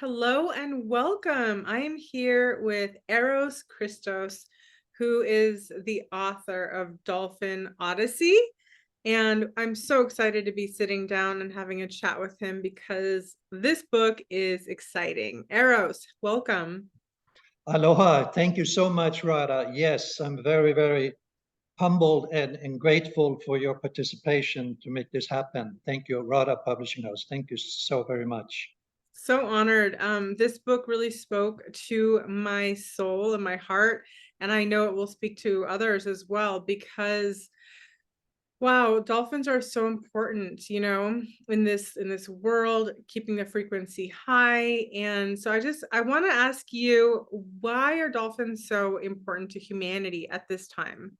Hello and welcome. I am here with Aros Crystos, who is the author of Dolphin Odyssey. And I'm so excited to be sitting down and having a chat with him because this book is exciting. Aros, welcome. Aloha. Thank you so much, Rada. Yes, I'm very, very humbled and grateful for your participation to make this happen. Thank you, Rada Publishing House. Thank you so very much. So honored. This book really spoke to my soul and my heart, and I know it will speak to others as well because wow, dolphins are so important, in this world, keeping the frequency high. And so I want to ask you, why are dolphins so important to humanity at this time?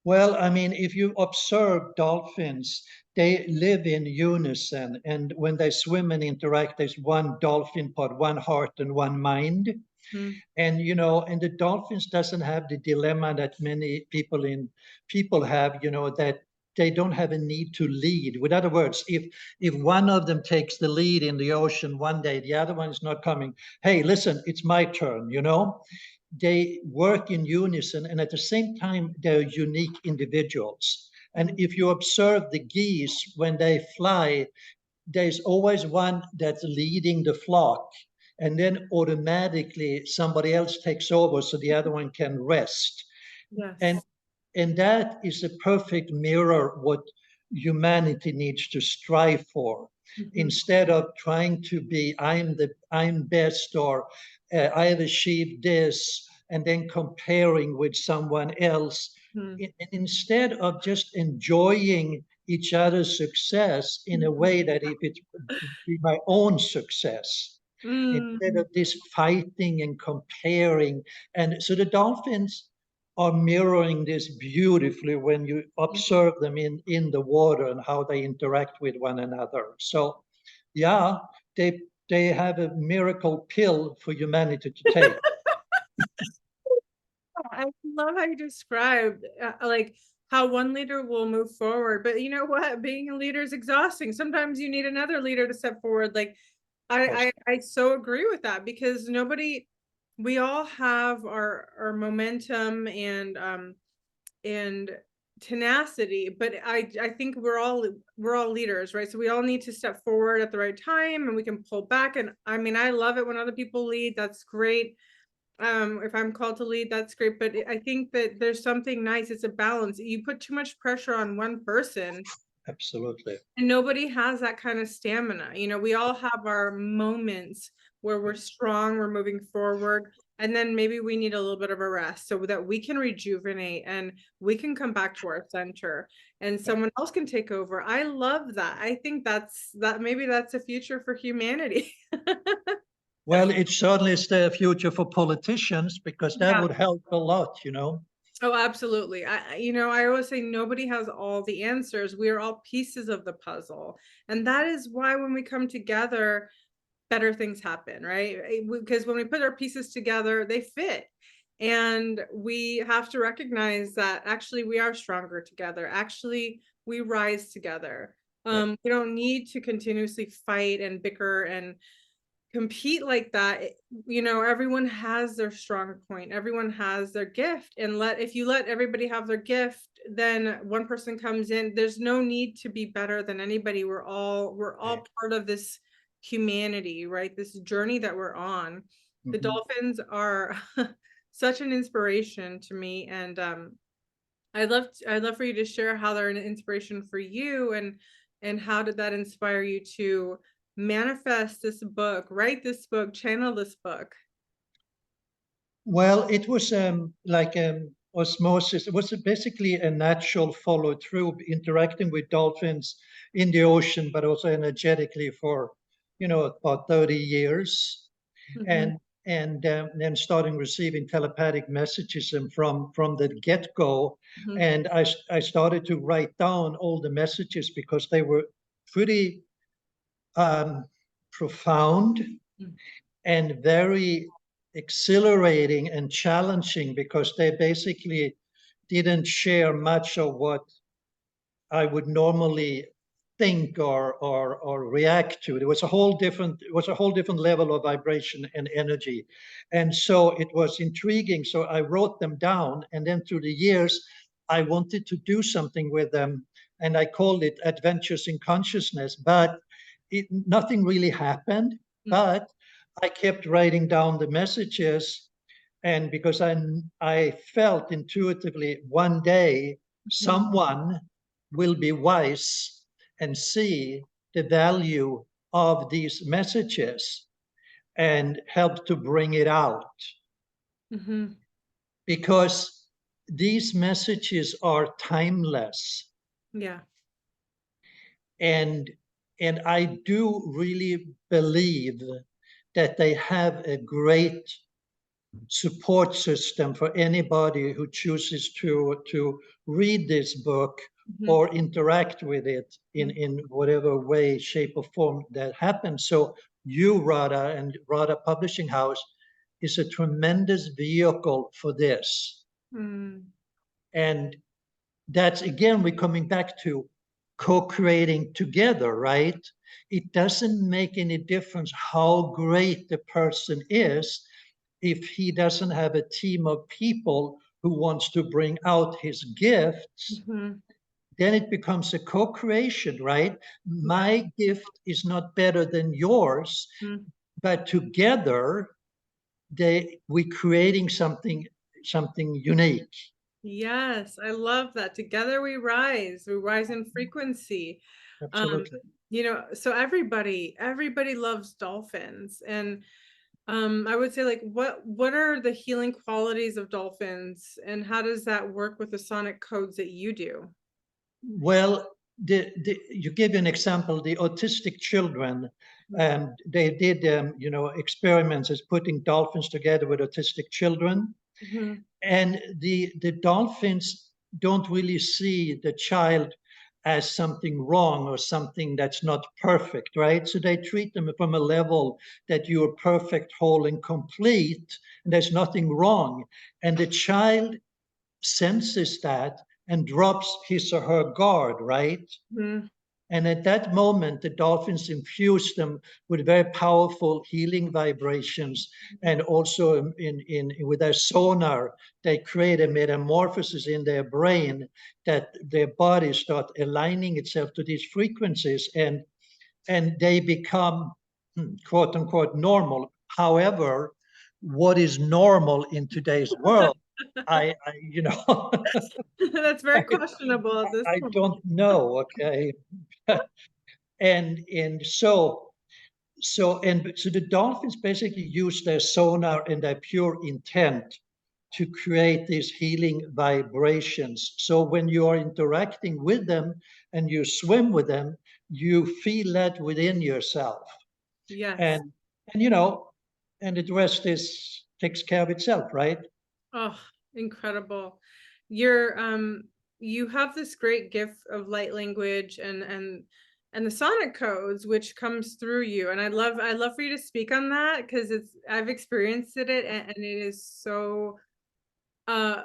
Well, I mean, if you observe dolphins, they live in unison. And when they swim and interact, there's one dolphin pod, one heart and one mind. Hmm. And the dolphins doesn't have the dilemma that many people have, that they don't have a need to lead. With other words, if one of them takes the lead in the ocean one day, the other one is not coming, hey, listen, it's my turn. They work in unison, and at the same time they're unique individuals. And if you observe the geese when they fly, there's always one that's leading the flock, and then automatically somebody else takes over so the other one can rest. and Yes. and that is a perfect mirror what humanity needs to strive for, Mhm. instead of trying to be I'm best, or I have achieved this, and then comparing with someone else. Mhm. Instead of just enjoying each other's success in a way that if it be my own success, instead Mm. of this fighting and comparing. And so the dolphins are mirroring this beautifully when you observe them in the water and how they interact with one another. So yeah, they have a miracle pill for humanity to take. I love how you described like how one leader will move forward, but you know what? Being a leader is exhausting. Sometimes you need another leader to step forward. Like I so agree with that because we all have our momentum and tenacity, but I think we're all leaders, right? So we all need to step forward at the right time and we can pull back. And I mean, I love it when other people lead. That's great. If I'm called to lead, that's great, but I think that there's something nice. It's a balance. You put too much pressure on one person Absolutely. and nobody has that kind of stamina. We all have our moments where we're strong, we're moving forward, and then maybe we need a little bit of a rest so that we can rejuvenate and we can come back to our center and someone else can take over. I love that. I think maybe that's a future for humanity. Well, it certainly is the future for politicians, because that Yeah. would help a lot. Oh, absolutely. I always say nobody has all the answers. We are all pieces of the puzzle. And that is why when we come together, better things happen, right? Because when we put our pieces together, they fit. And we have to recognize that actually we are stronger together. Actually, we rise together. Yeah. We don't need to continuously fight and bicker and compete like that. Everyone has their strong point, everyone has their gift, and if you let everybody have their gift, then one person comes in. There's no need to be better than anybody. We're all part of this humanity, right? This journey that we're on. The Mhm. dolphins are such an inspiration to me, and I'd love for you to share how they're an inspiration for you, and how did that inspire you to manifest this book, write this book, channel this book? Well, it was like osmosis. It was basically a natural follow through, interacting with dolphins in the ocean, but also energetically for, about 30 years. Mhm. And then starting receiving telepathic messages and from the get-go. Mhm. And I started to write down all the messages because they were pretty um, profound Mhm. and very exhilarating and challenging, because they basically didn't share much of what I would normally think or react to. It was a whole different level of vibration and energy. And so it was intriguing. So I wrote them down, and then through the years, I wanted to do something with them, and I called it Adventures in Consciousness, but nothing really happened. But I kept writing down the messages, and because I felt intuitively one day someone will be wise and see the value of these messages and help to bring it out. Because these messages are timeless. Yeah. And I do really believe that they have a great support system for anybody who chooses to read this book or interact with it in whatever way, shape, or form that happens. So you, Rada, and Rada Publishing House is a tremendous vehicle for this. And that's, again, we're coming back to co-creating together, right? It doesn't make any difference how great the person is if he doesn't have a team of people who wants to bring out his gifts. Then it becomes a co-creation, right? My gift is not better than yours, but together we're creating something unique. Yes, I love that. Together we rise in frequency. Absolutely. So everybody loves dolphins. And I would say, like, what are the healing qualities of dolphins, and how does that work with the sonic codes that you do? Well, you give an example, the autistic children, they did experiments as putting dolphins together with autistic children. And the dolphins don't really see the child as something wrong or something that's not perfect, right? So they treat them from a level that you are perfect, whole, and complete, and there's nothing wrong. And the child senses that and drops his or her guard, right? And at that moment, the dolphins infuse them with very powerful healing vibrations. And also with their sonar, they create a metamorphosis in their brain that their body start aligning itself to these frequencies, and they become, quote unquote, normal. However, what is normal in today's world? I That's very questionable at this I point. don't know. Okay. So the dolphins basically use their sonar and their pure intent to create these healing vibrations. So when you are interacting with them and you swim with them, you feel that within yourself. Yes. And the rest takes care of itself, right? Oh, incredible. You have this great gift of light language and the sonic codes, which comes through you. And I'd love for you to speak on that, because I've experienced it, and it is so there's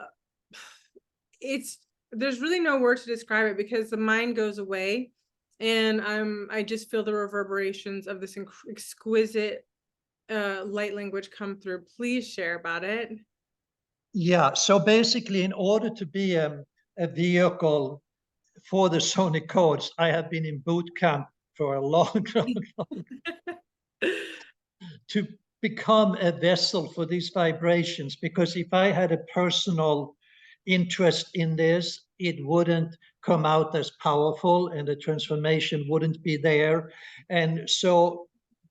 really no word to describe it, because the mind goes away, and I just feel the reverberations of this exquisite light language come through. Please share about it. Yeah, so basically, in order to be a vehicle for the sonic codes, I have been in boot camp for a long to become a vessel for these vibrations. Because if I had a personal interest in this, it wouldn't come out as powerful, and the transformation wouldn't be there. And so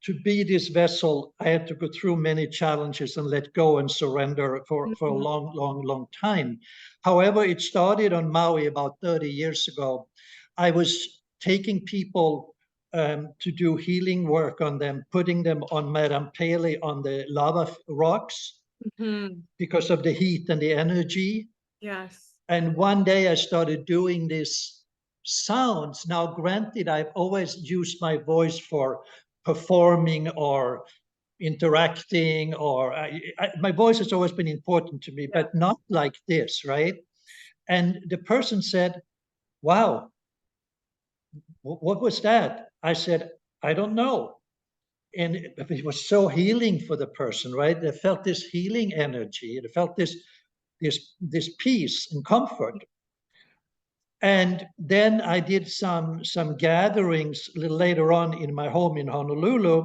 to be this vessel, I had to go through many challenges and let go and surrender for a long time. However, it started on Maui about 30 years ago. I was taking people to do healing work on them, putting them on Madame Pele on the lava rocks because of the heat and the energy. Yes. And one day I started doing these sounds. Now, granted, I've always used my voice for performing or interacting, or my voice has always been important to me, but not like this, right? And the person said, wow, What was that? I said, I don't know. And it was so healing for the person, right? They felt this healing energy. They felt this peace and comfort. And then I did some gatherings a little later on in my home in Honolulu.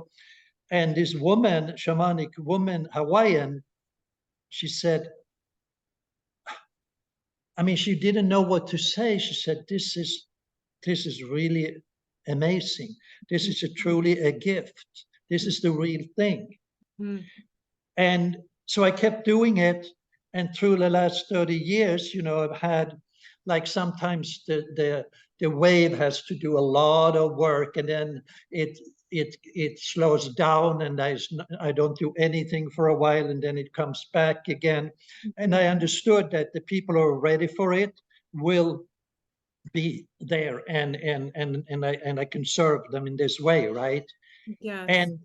And this woman, shamanic woman, Hawaiian, she said, I mean, she didn't know what to say. She said, this is really amazing. This is truly a gift. This is the real thing. Mm. And so I kept doing it. And through the last 30 years, I've had, like, sometimes the wave has to do a lot of work, and then it slows down, and I don't do anything for a while, and then it comes back again. And I understood that the people who are ready for it will be there, and I can serve them in this way, right? Yes. And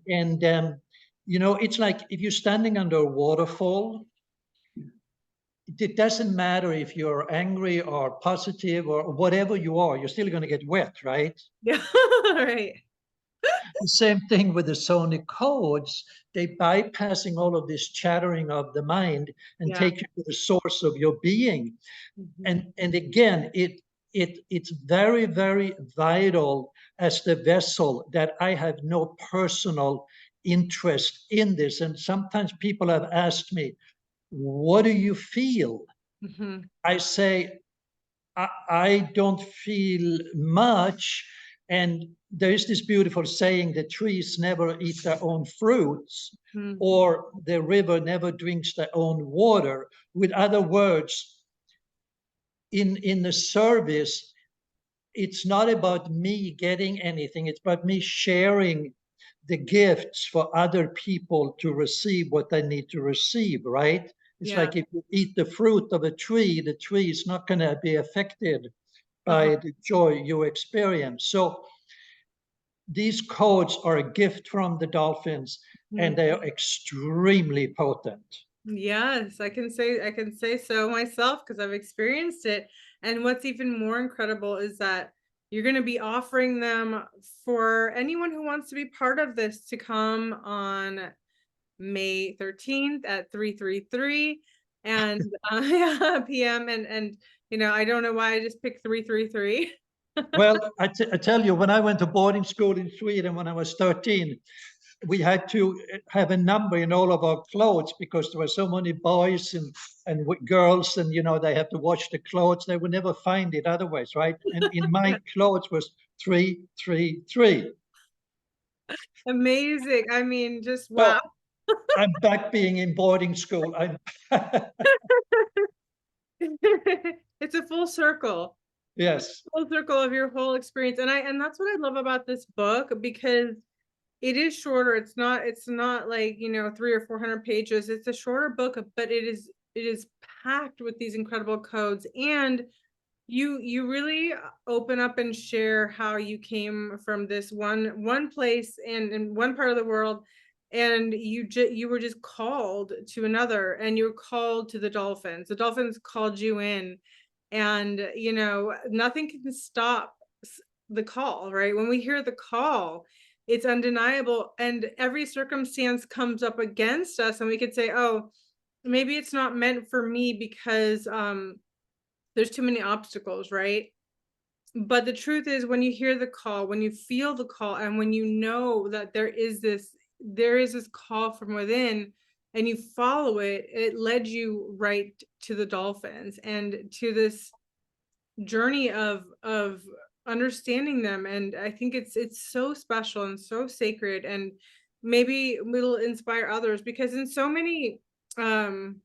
it's like if you're standing under a waterfall, it doesn't matter if you're angry or positive or whatever you are, you're still going to get wet, right? Yeah. Right. The same thing with the sonic codes. They bypassing all of this chattering of the mind and Yeah. take you to the source of your being. Mhm. And again, it's very, very vital as the vessel that I have no personal interest in this. And sometimes people have asked me, what do you feel? Mhm. I say, I don't feel much. And there is this beautiful saying, the trees never eat their own fruits, Mhm. or the river never drinks their own water. With other words, in the service, it's not about me getting anything, it's about me sharing the gifts for other people to receive what they need to receive, right? It's Yeah. like if you eat the fruit of a tree, the tree is not going to be affected Uh-huh. by the joy you experience. So these codes are a gift from the dolphins, and Mhm. they are extremely potent. Yes, I can say so myself because I've experienced it. And what's even more incredible is that you're going to be offering them for anyone who wants to be part of this to come on May 13th at 3:33 and yeah, p.m. and I don't know why I just picked 3:33. Well, I tell you, when I went to boarding school in Sweden when I was 13, we had to have a number in all of our clothes because there were so many boys and girls, and they have to watch the clothes. They would never find it otherwise, right? And in my clothes was 333. Amazing. I mean, just wow. So I'm back being in boarding school. I'm It's a full circle. yes. Full circle of your whole experience. And that's what I love about this book because it is shorter. It's not like, 3 or 400 pages. It's a shorter book, but it is packed with these incredible codes. And you really open up and share how you came from this one place and in one part of the world, and you were just called to another, and you're called to the dolphins called you in, and nothing can stop the call, right? When we hear the call, it's undeniable, and every circumstance comes up against us, and we could say, oh, maybe it's not meant for me because there's too many obstacles, right? But the truth is, when you hear the call, when you feel the call, and when you know that there is this call from within, and you follow it, it led you right to the dolphins and to this journey of understanding them. And I think it's so special and so sacred, and maybe will inspire others, because in um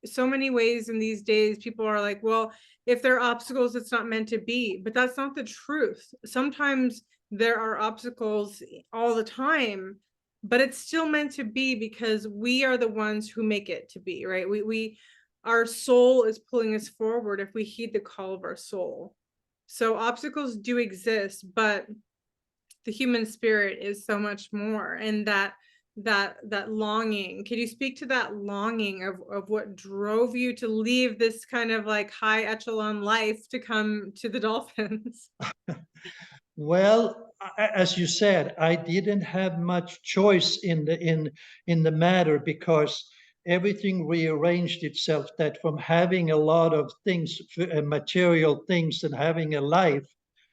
so many ways in these days people are like, well, if there are obstacles, it's not meant to be. But that's not the truth. Sometimes there are obstacles all the time, but it's still meant to be because we are the ones who make it to be, right? We our soul is pulling us forward if we heed the call of our soul. So obstacles do exist, but the human spirit is so much more. And that longing, can you speak to that longing of what drove you to leave this kind of like high echelon life to come to the dolphins? Well, as you said, I didn't have much choice in the matter, because everything rearranged itself. That from having a lot of things, material things, and having a life,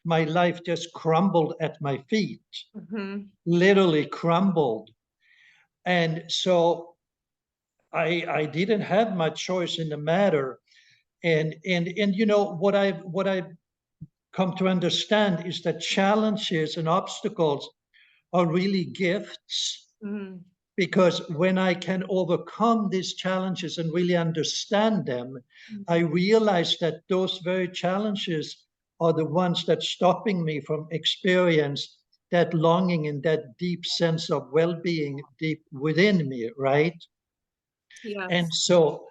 my life just crumbled at my feet, Mhm. literally crumbled. And so I didn't have much choice in the matter. And you know what I've come to understand is that challenges and obstacles are really gifts, Mhm. because when I can overcome these challenges and really understand them, I Mhm. realize that those very challenges are the ones that's stopping me from experience that longing and that deep sense of well-being deep within me, right? And Yes. so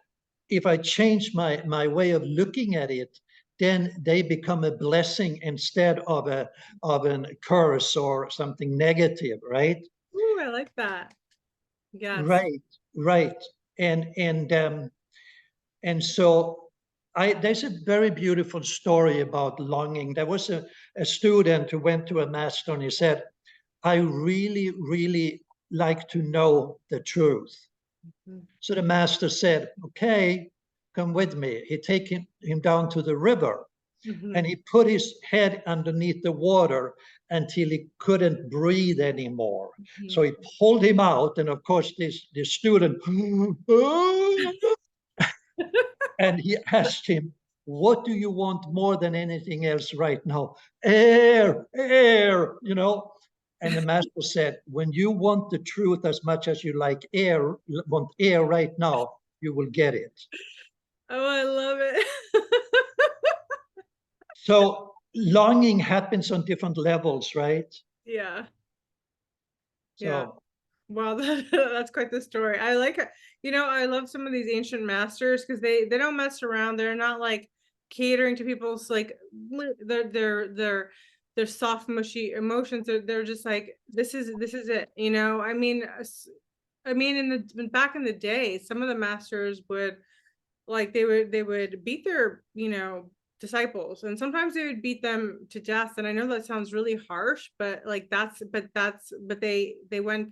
if I change my way of looking at it, then they become a blessing instead of an curse or something negative, right? Ooh, I like that. Yes. Right, right. And and so there's a very beautiful story about longing. There was a student who went to a master and he said, I really, really like to know the truth. Mhm. So the master said, okay, come with me. He taken him down to the river, and Mhm. he put his head underneath the water until he couldn't breathe anymore. So Mhm. he pulled him out, and of course, this student, and he asked him, what do you want more than anything else right now? Air, air, you know. And the master said, when you want the truth as much as you like air, want air right now, you will get it. Oh, I love it. So longing happens on different levels, right? Yeah. Yeah. So Wow, that's quite the story. I like it. I love some of these ancient masters because they don't mess around. They're not like catering to people's like their soft mushy emotions. They're just like this is it. I mean back in the day, some of the masters would like they would beat their disciples, and sometimes they would beat them to death. And I know that sounds really harsh, but like they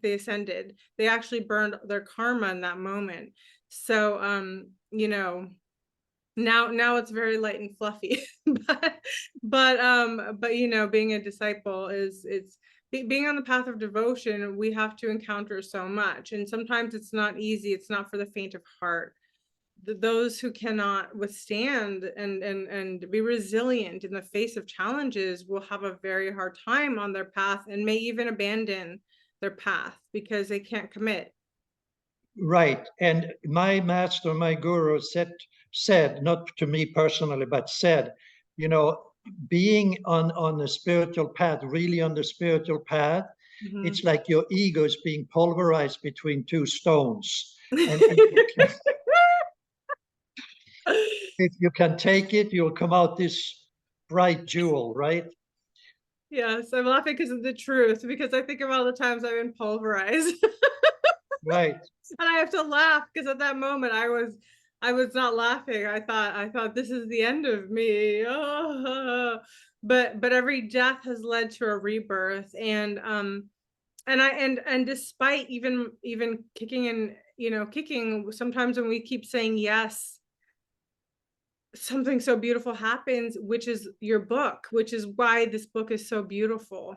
ascended, they actually burned their karma in that moment. So now it's very light and fluffy. But being a disciple is it's being on the path of devotion. We have to encounter so much, and sometimes it's not easy. It's not for the faint of heart. Those who cannot withstand and be resilient in the face of challenges will have a very hard time on their path, and may even abandon their path because they can't commit. right. And my master, my guru said, not to me personally, but said, you know, being on the spiritual path, really on the spiritual path, Mhm. it's like your ego is being pulverized between two stones. And if you can take it, you'll come out this bright jewel, right? Yes, I'm laughing because of the truth, because I think of all the times I've been pulverized. Right. And I have to laugh because at that moment I was not laughing. I thought this is the end of me. Oh. But every death has led to a rebirth. And despite even kicking and kicking, sometimes when we keep saying yes, something so beautiful happens, which is your book, which is why this book is so beautiful.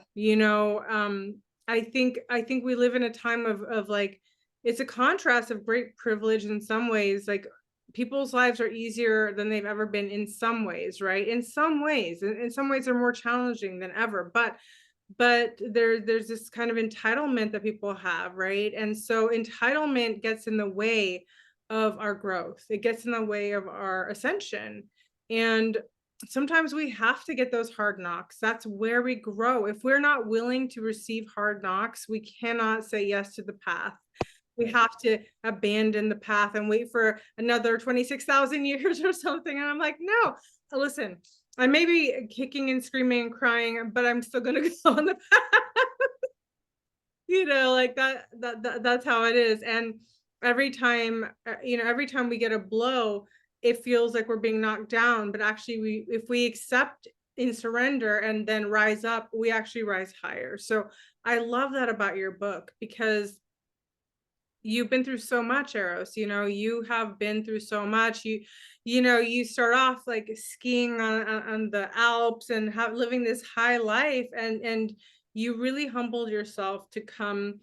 I think we live in a time of like, it's a contrast of great privilege in some ways. Like, people's lives are easier than they've ever been in some ways, right? In some ways, in some ways they're more challenging than ever. But there's this kind of entitlement that people have, right? And so entitlement gets in the way of our growth. It gets in the way of our ascension. And sometimes we have to get those hard knocks. That's where we grow. If we're not willing to receive hard knocks, we cannot say yes to the path. We have to abandon the path and wait for another 26,000 years or something. And I'm like, no, listen, I may be kicking and screaming and crying, but I'm still going to go on the path. Like that's how it is. And every time we get a blow, it feels like we're being knocked down. But actually, if we accept in surrender and then rise up, we actually rise higher. So I love that about your book, because you've been through so much, Eros. You have been through so much. You start off like skiing on the Alps and living this high life, and you really humbled yourself to come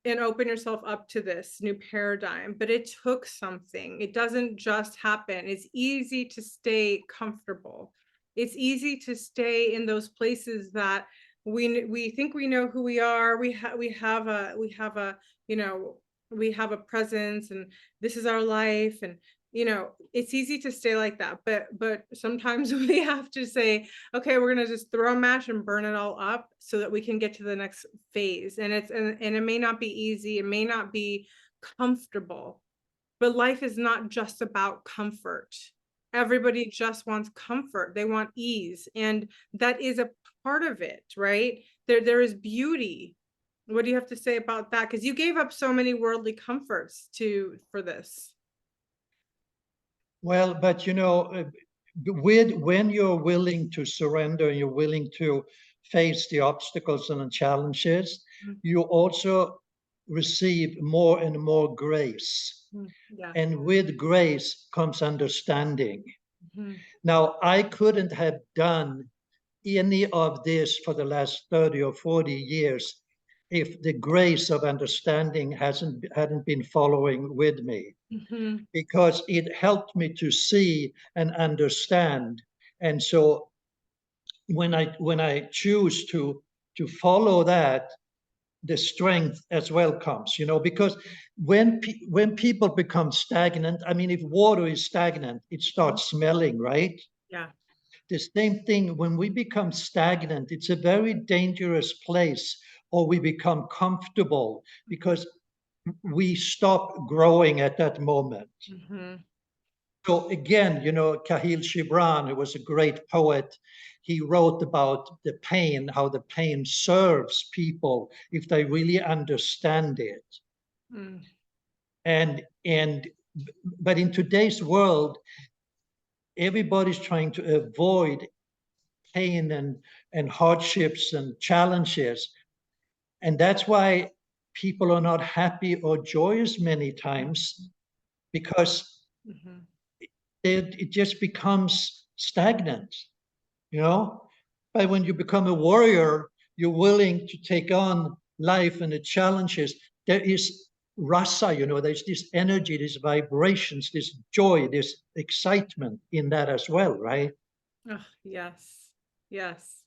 and open yourself up to this new paradigm. But it took something. It doesn't just happen. It's easy to stay comfortable. It's easy to stay in those places that we think we know who we are. We have a you know we have a presence, and this is our life, and it's easy to stay like that. But sometimes we have to say, okay, we're gonna just throw a match and burn it all up so that we can get to the next phase. And it may not be easy, it may not be comfortable, but life is not just about comfort. Everybody just wants comfort, they want ease, and that is a part of it, right? There is beauty. What do you have to say about that? Because you gave up so many worldly comforts for this. Well, but when you're willing to surrender and you're willing to face the obstacles and the challenges, Mm, you also receive more and more grace. yeah. And with grace comes understanding. Mhm. Now, I couldn't have done any of this for the last 30 or 40 years if the grace of understanding hadn't been following with me, Mhm. because it helped me to see and understand. And so when I choose to follow that, the strength as well comes, because when people become stagnant, I mean, if water is stagnant, it starts smelling, right? Yeah. The same thing when we become stagnant, it's a very dangerous place, or we become comfortable because we stop growing at that moment. Mhm. So again, Kahil Gibran, who was a great poet, he wrote about the pain, how the pain serves people if they really understand it. Mm. And but in today's world, everybody's trying to avoid pain and hardships and challenges. And that's why people are not happy or joyous many times, because Mhm. it just becomes stagnant, you know. But when you become a warrior, you're willing to take on life and the challenges. There is rasa, there's this energy, these vibrations, this joy, this excitement in that as well, right? Oh, yes. Yes.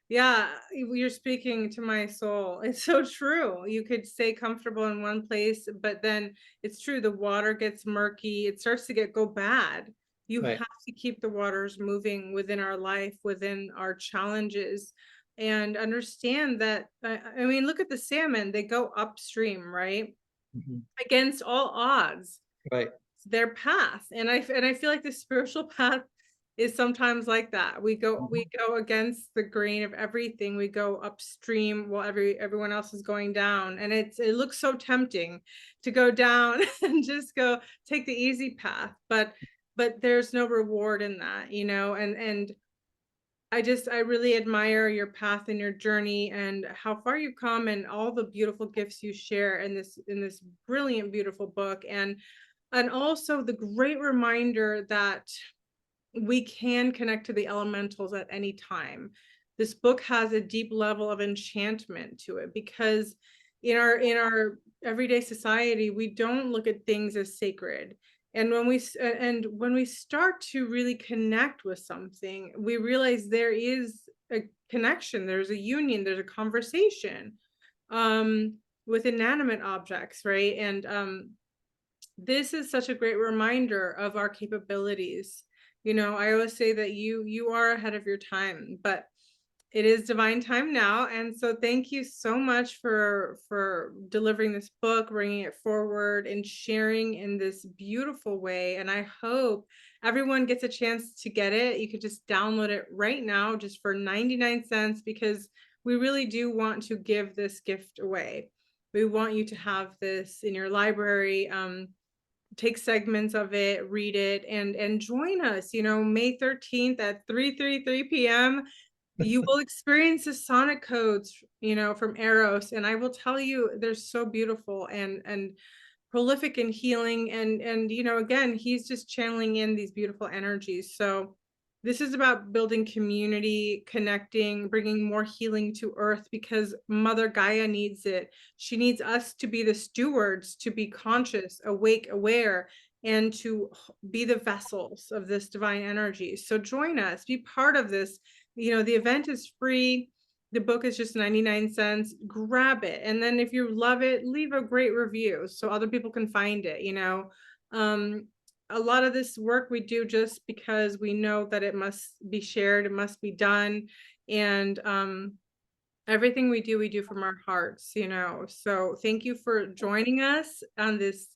Yeah, you're speaking to my soul. It's so true. You could stay comfortable in one place, but then it's true, the water gets murky. It starts to go bad. You Right. have to keep the waters moving within our life, within our challenges, and understand that. I mean, look at the salmon. They go upstream, right? Mhm. Against all odds. Right. Their path. And I feel like the spiritual path is sometimes like that. We Mhm. go against the grain of everything. We go upstream while everyone else is going down, and it looks so tempting to go down and just go take the easy path, but there's no reward in that, and I really admire your path and your journey and how far you've come and all the beautiful gifts you share in this brilliant, beautiful book. And also the great reminder that we can connect to the elementals at any time. This book has a deep level of enchantment to it, because in our everyday society, we don't look at things as sacred. And when we start to really connect with something, we realize there is a connection, there's a union, there's a conversation um with inanimate objects, right? And this is such a great reminder of our capabilities. I always say that you are ahead of your time, but it is divine time now. And so thank you so much for delivering this book, bringing it forward, and sharing in this beautiful way. And I hope everyone gets a chance to get it. You could just download it right now just for 99 cents, because we really do want to give this gift away. We want you to have this in your library. take segments of it, read it, and join us, you know, May 13th at 3:33 p.m. You will experience the sonic codes, you know, from Aros, and I will tell you, they're so beautiful and prolific in healing, and you know, again, he's just channeling in these beautiful energies. So this is about building community, connecting, bringing more healing to earth, because Mother Gaia needs it. She needs us to be the stewards, to be conscious, awake, aware, and to be the vessels of this divine energy. So join us, be part of this. You know, the event is free. The book is just 99 cents. Grab it. And then if you love it, leave a great review so other people can find it, you know. A lot of this work we do just because we know that it must be shared, it must be done. And everything we do from our hearts, you know. So thank you for joining us on this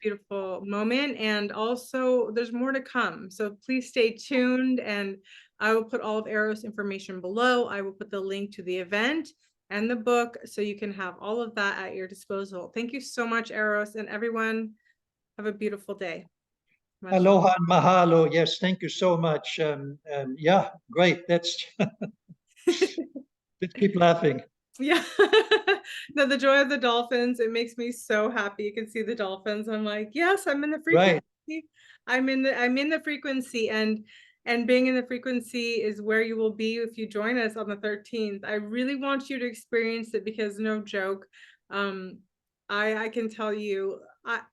beautiful moment. And also there's more to come, so please stay tuned, and I will put all of Aros information below. I will put the link to the event and the book so you can have all of that at your disposal. Thank you so much, Aros, and everyone have a beautiful day. Much love. Aloha and mahalo. Yes, thank you so much. Yeah, great. Let's keep laughing. Yeah. No, the joy of the dolphins, it makes me so happy. You can see the dolphins. I'm like, yes, I'm in the frequency. Right. I'm in the frequency, and being in the frequency is where you will be if you join us on the 13th. I really want you to experience it, because no joke. I can tell you,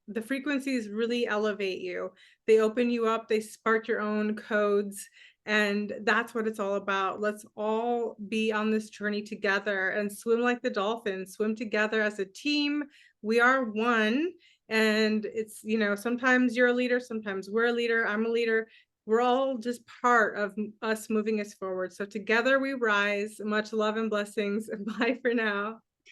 the frequencies really elevate you. They open you up, they spark your own codes. And that's what it's all about. Let's all be on this journey together and swim like the dolphins, swim together as a team. We are one. And it's, you know, sometimes you're a leader, sometimes we're a leader, I'm a leader. We're all just part of us moving us forward. So together we rise. Much love and blessings. Bye for now.